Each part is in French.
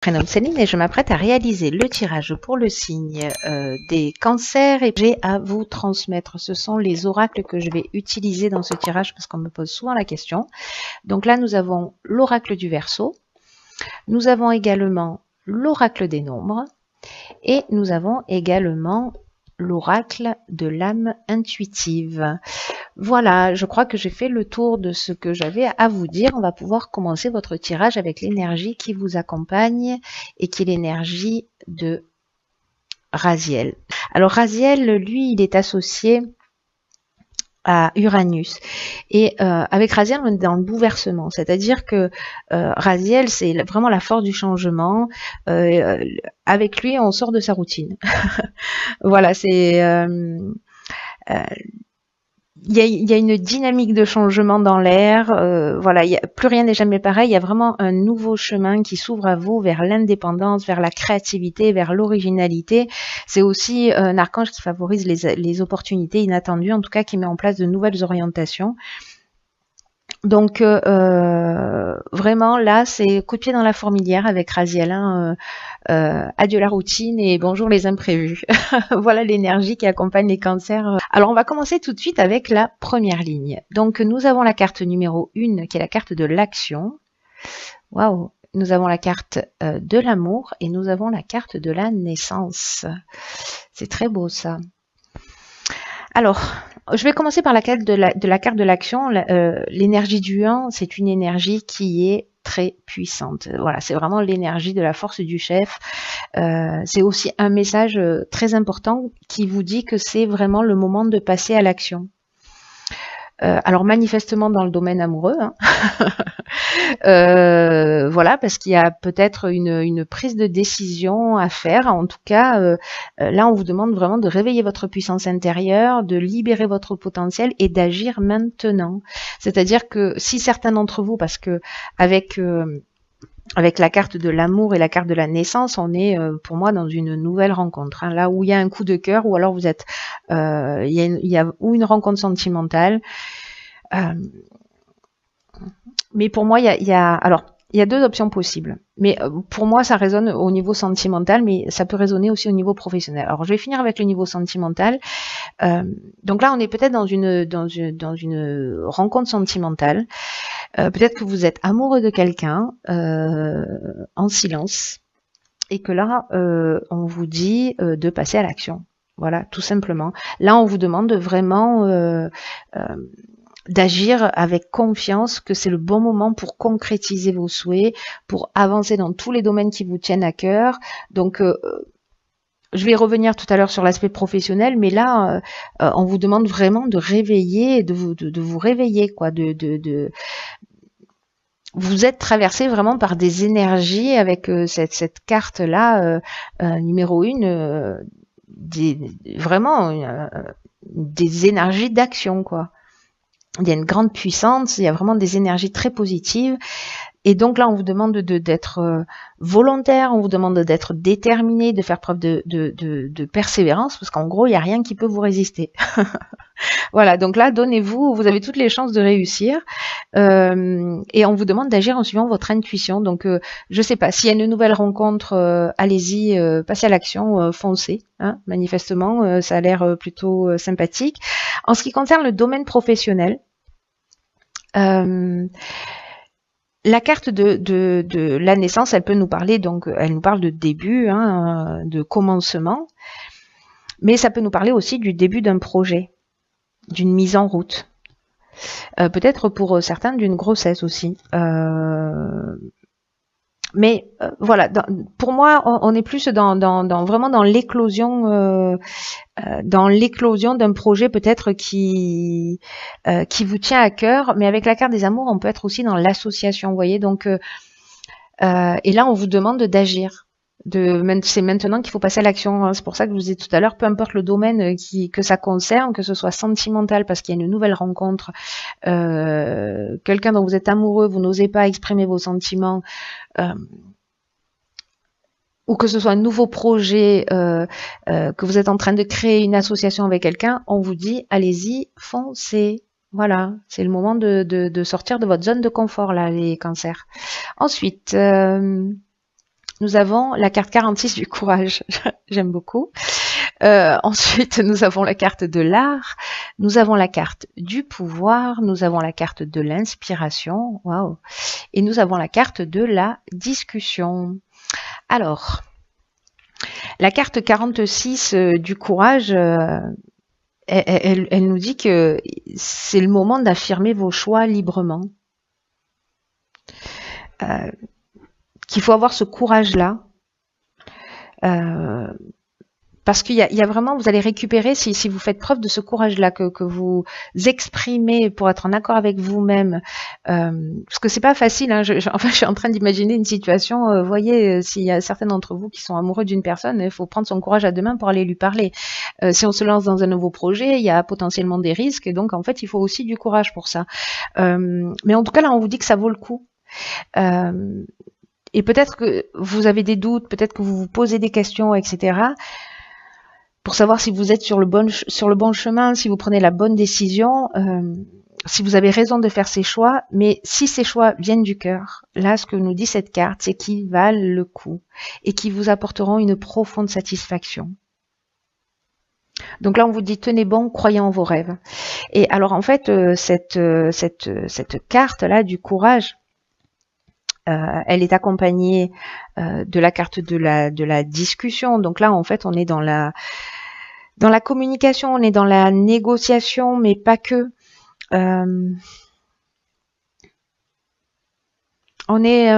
Prénom Céline et je m'apprête à réaliser le tirage pour le signe des cancers et j'ai à vous transmettre. Ce sont les oracles que je vais utiliser dans ce tirage parce qu'on me pose souvent la question. Donc là, nous avons l'oracle du Verseau, nous avons également l'oracle des nombres et nous avons également l'oracle de l'âme intuitive. Voilà, je crois que j'ai fait le tour de ce que j'avais à vous dire. On va pouvoir commencer votre tirage avec l'énergie qui vous accompagne et qui est l'énergie de Raziel. Alors Raziel, lui, il est associé à Uranus. Et avec Raziel, on est dans le bouleversement. C'est-à-dire que Raziel, c'est vraiment la force du changement. Avec lui, on sort de sa routine. Voilà, c'est... il y a une dynamique de changement dans l'air. Voilà, plus rien n'est jamais pareil. Il y a vraiment un nouveau chemin qui s'ouvre à vous vers l'indépendance, vers la créativité, vers l'originalité. C'est aussi un archange qui favorise les opportunités inattendues, en tout cas qui met en place de nouvelles orientations. Donc vraiment là, c'est coup de pied dans la fourmilière avec Raziel. Adieu la routine et bonjour les imprévus. Voilà l'énergie qui accompagne les cancers. Alors on va commencer tout de suite avec la première ligne. Donc nous avons la carte numéro 1 qui est la carte de l'action. Waouh! Nous avons la carte de l'amour et nous avons la carte de la naissance. C'est très beau ça. Alors, je vais commencer par la carte de la carte de l'action. L'énergie du 1, c'est une énergie qui est très puissante. Voilà, c'est vraiment l'énergie de la force du chef. C'est aussi un message très important qui vous dit que c'est vraiment le moment de passer à l'action. Alors manifestement dans le domaine amoureux, hein. Voilà, parce qu'il y a peut-être une prise de décision à faire. En tout cas, là, on vous demande vraiment de réveiller votre puissance intérieure, de libérer votre potentiel et d'agir maintenant. C'est-à-dire que si certains d'entre vous, parce que avec la carte de l'amour et la carte de la naissance, on est pour moi dans une nouvelle rencontre. Hein, là où il y a un coup de cœur, ou alors vous êtes, il y a ou une rencontre sentimentale. Mais pour moi, il y a deux options possibles. Mais pour moi, ça résonne au niveau sentimental, mais ça peut résonner aussi au niveau professionnel. Alors, je vais finir avec le niveau sentimental. Donc là, on est peut-être dans une rencontre sentimentale. Peut-être que vous êtes amoureux de quelqu'un en silence et que là, on vous dit de passer à l'action. Voilà, tout simplement. Là, on vous demande vraiment d'agir avec confiance, que c'est le bon moment pour concrétiser vos souhaits, pour avancer dans tous les domaines qui vous tiennent à cœur. Donc, je vais revenir tout à l'heure sur l'aspect professionnel, mais là, on vous demande vraiment de réveiller, de vous réveiller, quoi, vous êtes traversé vraiment par des énergies avec cette carte-là, numéro 1, vraiment des énergies d'action, quoi. Il y a une grande puissance, il y a vraiment des énergies très positives. Et donc là, on vous demande d'être volontaire, on vous demande d'être déterminé, de faire preuve de persévérance, parce qu'en gros, il n'y a rien qui peut vous résister. Voilà, donc là, donnez-vous, vous avez toutes les chances de réussir. Et on vous demande d'agir en suivant votre intuition. Donc, je sais pas, s'il y a une nouvelle rencontre, allez-y, passez à l'action, foncez. Hein, manifestement, ça a l'air plutôt sympathique. En ce qui concerne le domaine professionnel, la carte de la naissance, elle peut nous parler, donc elle nous parle de début, hein, de commencement, mais ça peut nous parler aussi du début d'un projet, d'une mise en route. Peut-être pour certains d'une grossesse aussi. Mais voilà, pour moi, on est plus vraiment dans l'éclosion d'un projet peut-être qui vous tient à cœur. Mais avec la carte des amours, on peut être aussi dans l'association, vous voyez. Donc, et là, on vous demande d'agir. C'est maintenant qu'il faut passer à l'action. Hein. C'est pour ça que je vous ai dit tout à l'heure, peu importe le domaine que ça concerne, que ce soit sentimental parce qu'il y a une nouvelle rencontre, quelqu'un dont vous êtes amoureux, vous n'osez pas exprimer vos sentiments, ou que ce soit un nouveau projet, que vous êtes en train de créer une association avec quelqu'un, on vous dit allez-y, foncez. Voilà, c'est le moment de sortir de votre zone de confort là, les cancers. Ensuite, nous avons la carte 46 du courage. J'aime beaucoup. Ensuite, nous avons la carte de l'art, nous avons la carte du pouvoir, nous avons la carte de l'inspiration, waouh, et nous avons la carte de la discussion. Alors, la carte 46 du courage, elle nous dit que c'est le moment d'affirmer vos choix librement. Qu'il faut avoir ce courage-là. Parce qu'il y a vraiment, vous allez récupérer, si vous faites preuve de ce courage-là, que vous exprimez pour être en accord avec vous-même, parce que c'est pas facile, hein, enfin, je suis en train d'imaginer une situation, vous voyez, s'il y a certains d'entre vous qui sont amoureux d'une personne, il faut prendre son courage à deux mains pour aller lui parler. Si on se lance dans un nouveau projet, il y a potentiellement des risques, et donc en fait, il faut aussi du courage pour ça. Mais en tout cas, là, on vous dit que ça vaut le coup. Et peut-être que vous avez des doutes, peut-être que vous vous posez des questions, etc., pour savoir si vous êtes sur le bon chemin, si vous prenez la bonne décision, si vous avez raison de faire ces choix. Mais si ces choix viennent du cœur, là, ce que nous dit cette carte, c'est qu'ils valent le coup et qu'ils vous apporteront une profonde satisfaction. Donc là, on vous dit, tenez bon, croyez en vos rêves. Et alors, en fait, cette carte-là du courage, elle est accompagnée de la carte de la discussion. Donc là, en fait, on est dans la communication, on est dans la négociation, mais pas que. On est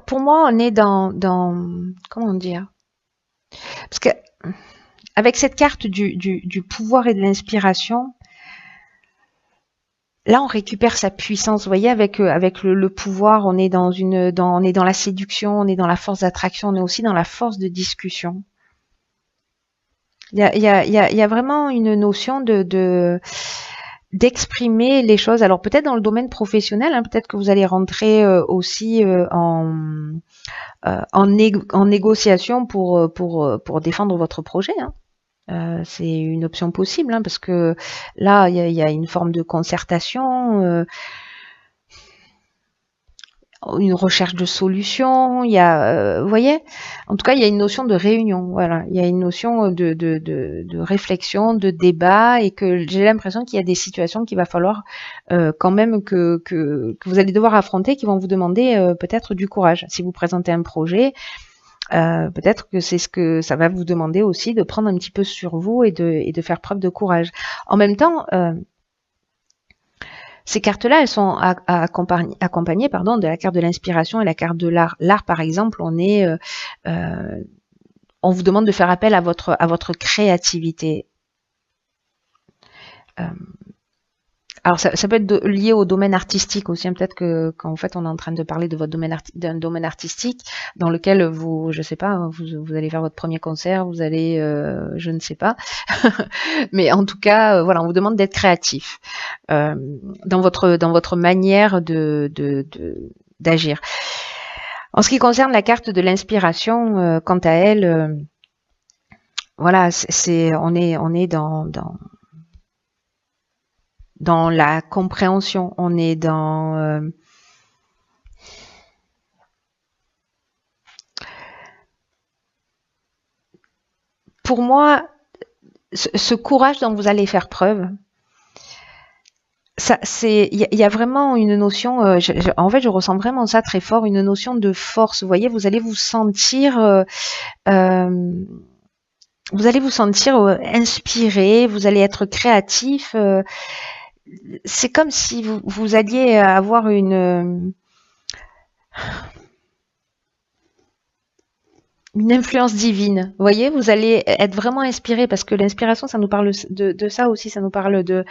pour moi, on est dans comment dire? Parce que avec cette carte du pouvoir et de l'inspiration, là, on récupère sa puissance. Vous voyez, avec le pouvoir, on est dans la séduction, on est dans la force d'attraction, on est aussi dans la force de discussion. Il y a vraiment une notion d'exprimer les choses. Alors peut-être dans le domaine professionnel, hein, peut-être que vous allez rentrer aussi en négociation pour défendre votre projet. Hein. C'est une option possible, hein, parce que là, il y a une forme de concertation, une recherche de solutions, il y a, vous voyez, en tout cas, il y a une notion de réunion, voilà, il y a une notion de réflexion, de débat, et que j'ai l'impression qu'il y a des situations qu'il va falloir quand même que vous allez devoir affronter, qui vont vous demander peut-être du courage. Si vous présentez un projet, peut-être que c'est ce que ça va vous demander aussi, de prendre un petit peu sur vous et de faire preuve de courage. En même temps, ces cartes-là, elles sont accompagnées de la carte de l'inspiration et la carte de l'art. L'art, par exemple, on vous demande de faire appel à votre créativité. Alors ça peut être lié au domaine artistique aussi, hein. Peut-être qu'en fait on est en train de parler de votre d'un domaine artistique dans lequel je sais pas, vous allez faire votre premier concert, vous allez, je ne sais pas, mais en tout cas, voilà, on vous demande d'être créatif dans votre manière d'agir. En ce qui concerne la carte de l'inspiration, quant à elle, voilà, on est dans la compréhension, on est dans pour moi, ce courage dont vous allez faire preuve, il y a vraiment une notion, en fait je ressens vraiment ça très fort, une notion de force. Vous voyez, vous allez vous sentir inspiré, vous allez être créatif. C'est comme si vous alliez avoir une influence divine. Vous voyez, vous allez être vraiment inspiré, parce que l'inspiration, ça nous parle de ça aussi, ça nous parle de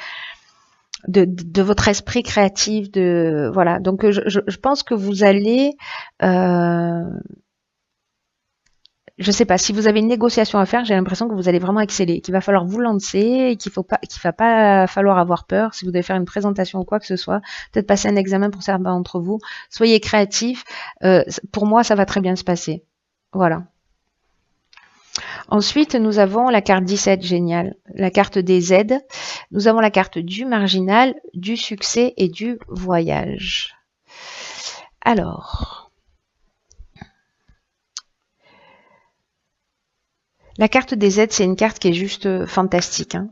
votre esprit créatif, voilà. Donc je pense que vous allez je sais pas, si vous avez une négociation à faire, j'ai l'impression que vous allez vraiment exceller, qu'il va falloir vous lancer, et qu'il va pas falloir avoir peur. Si vous devez faire une présentation ou quoi que ce soit, peut-être passer un examen pour certains d'entre vous, soyez créatifs. Pour moi, ça va très bien se passer. Voilà. Ensuite, nous avons la carte 17, génial, la carte des aides. Nous avons la carte du marginal, du succès et du voyage. Alors, la carte des aides, c'est une carte qui est juste fantastique, hein.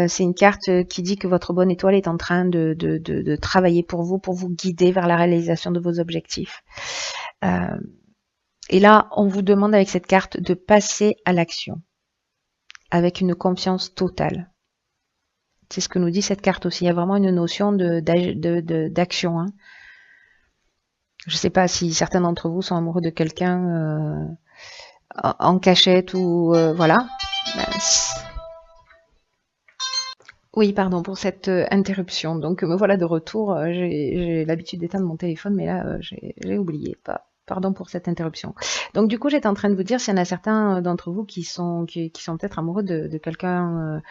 C'est une carte qui dit que votre bonne étoile est en train de travailler pour vous guider vers la réalisation de vos objectifs. Et là, on vous demande avec cette carte de passer à l'action avec une confiance totale. C'est ce que nous dit cette carte aussi. Il y a vraiment une notion d'action, hein. Je ne sais pas si certains d'entre vous sont amoureux de quelqu'un en cachette ou voilà. Oui, pardon pour cette interruption. Donc me voilà de retour. J'ai l'habitude d'éteindre mon téléphone, mais là j'ai oublié. Pardon pour cette interruption. Donc du coup, j'étais en train de vous dire s'il y en a certains d'entre vous qui sont peut-être amoureux de quelqu'un.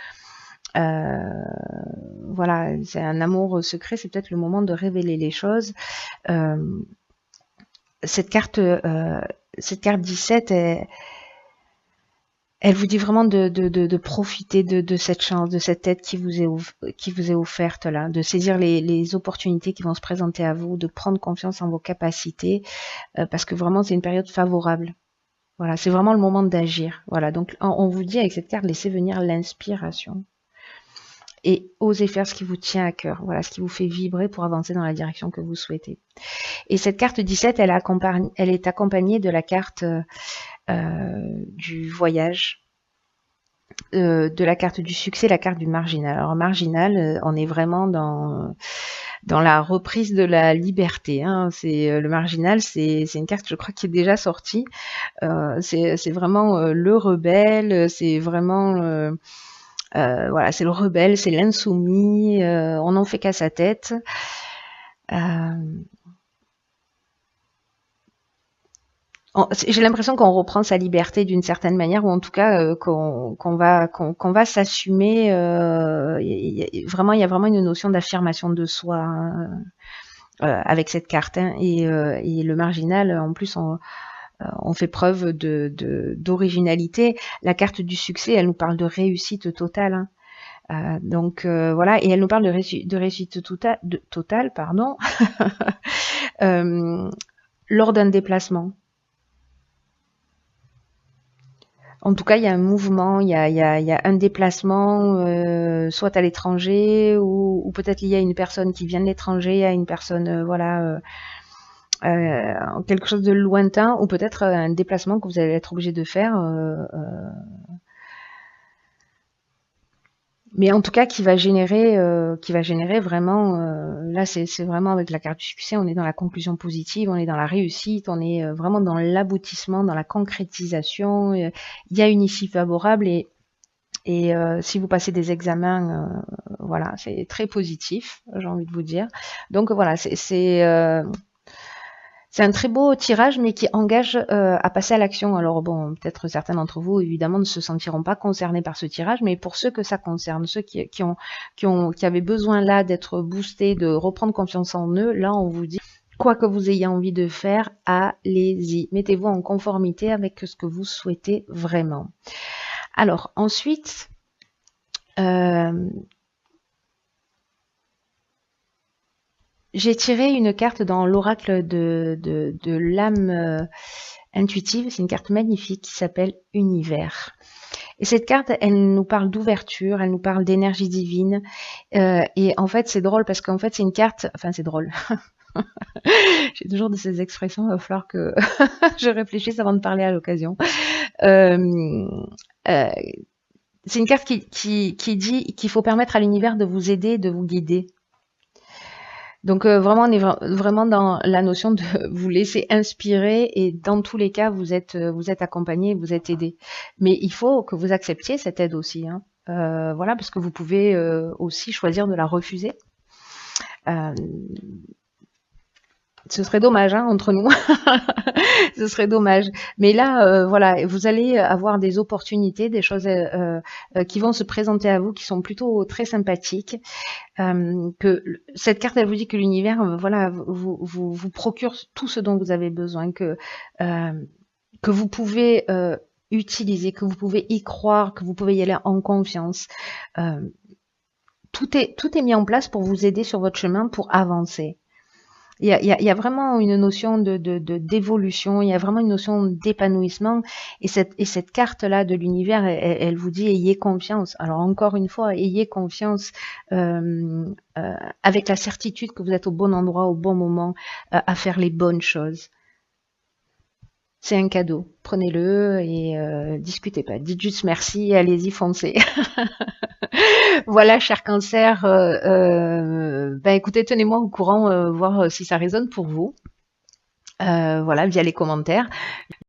Voilà, c'est un amour secret. C'est peut-être le moment de révéler les choses. Cette carte 17 elle vous dit vraiment de profiter de cette chance, de cette aide qui vous est offerte là, de saisir les opportunités qui vont se présenter à vous, de prendre confiance en vos capacités, parce que vraiment c'est une période favorable. Voilà, c'est vraiment le moment d'agir. Voilà, donc on vous dit avec cette carte, laissez venir l'inspiration et osez faire ce qui vous tient à cœur. Voilà, ce qui vous fait vibrer pour avancer dans la direction que vous souhaitez. Et cette carte 17, elle est accompagnée de la carte du voyage, de la carte du succès, la carte du marginal. Alors marginal, on est vraiment dans la reprise de la liberté, hein. C'est le marginal, c'est une carte, je crois, qui est déjà sortie. C'est vraiment le rebelle, c'est vraiment voilà, c'est le rebelle, c'est l'insoumis, on n'en fait qu'à sa tête. J'ai l'impression qu'on reprend sa liberté d'une certaine manière, ou en tout cas qu'on va s'assumer. Vraiment, il y a vraiment une notion d'affirmation de soi, hein, avec cette carte, hein. Et le marginal, en plus, on fait preuve d'originalité. La carte du succès, elle nous parle de réussite totale, hein. Donc voilà, et elle nous parle de réussite totale, pardon, lors d'un déplacement. En tout cas, il y a un mouvement, il y a un déplacement, soit à l'étranger ou peut-être lié à une personne qui vient de l'étranger, à une personne, voilà, quelque chose de lointain, ou peut-être un déplacement que vous allez être obligé de faire. Mais en tout cas, qui va générer vraiment, là, c'est vraiment avec la carte du succès, on est dans la conclusion positive, on est dans la réussite, on est vraiment dans l'aboutissement, dans la concrétisation. Il y a une issue favorable et si vous passez des examens, voilà, c'est très positif, j'ai envie de vous dire. Donc voilà, c'est un très beau tirage, mais qui engage à passer à l'action. Alors bon, peut-être certains d'entre vous, évidemment, ne se sentiront pas concernés par ce tirage, mais pour ceux que ça concerne, ceux qui avaient besoin là d'être boostés, de reprendre confiance en eux, là, on vous dit, quoi que vous ayez envie de faire, allez-y. Mettez-vous en conformité avec ce que vous souhaitez vraiment. Alors, ensuite, j'ai tiré une carte dans l'oracle de l'âme intuitive. C'est une carte magnifique qui s'appelle Univers. Et cette carte, elle nous parle d'ouverture, elle nous parle d'énergie divine. Et en fait, c'est drôle parce qu'en fait, c'est une carte... Enfin, c'est drôle. J'ai toujours de ces expressions, il va falloir que je réfléchisse avant de parler à l'occasion. C'est une carte qui dit qu'il faut permettre à l'univers de vous aider, de vous guider. Donc vraiment, on est vraiment dans la notion de vous laisser inspirer et dans tous les cas, vous êtes accompagné, vous êtes aidé. Mais il faut que vous acceptiez cette aide aussi, hein. Voilà, parce que vous pouvez aussi choisir de la refuser. Ce serait dommage, hein, entre nous. Ce serait dommage. Mais là, voilà, vous allez avoir des opportunités, des choses qui vont se présenter à vous, qui sont plutôt très sympathiques. Que cette carte, elle vous dit que l'univers, voilà, vous procure tout ce dont vous avez besoin, que vous pouvez utiliser, que vous pouvez y croire, que vous pouvez y aller en confiance. Tout est mis en place pour vous aider sur votre chemin pour avancer. Il y a vraiment une notion d'évolution, il y a vraiment une notion d'épanouissement. Et cette carte-là de l'univers, elle vous dit ayez confiance. Alors encore une fois, ayez confiance avec la certitude que vous êtes au bon endroit, au bon moment, à faire les bonnes choses. C'est un cadeau. Prenez-le et discutez pas. Dites juste merci et allez-y, foncez. Voilà, cher cancer. Ben écoutez, tenez-moi au courant, voir si ça résonne pour vous. Voilà, via les commentaires.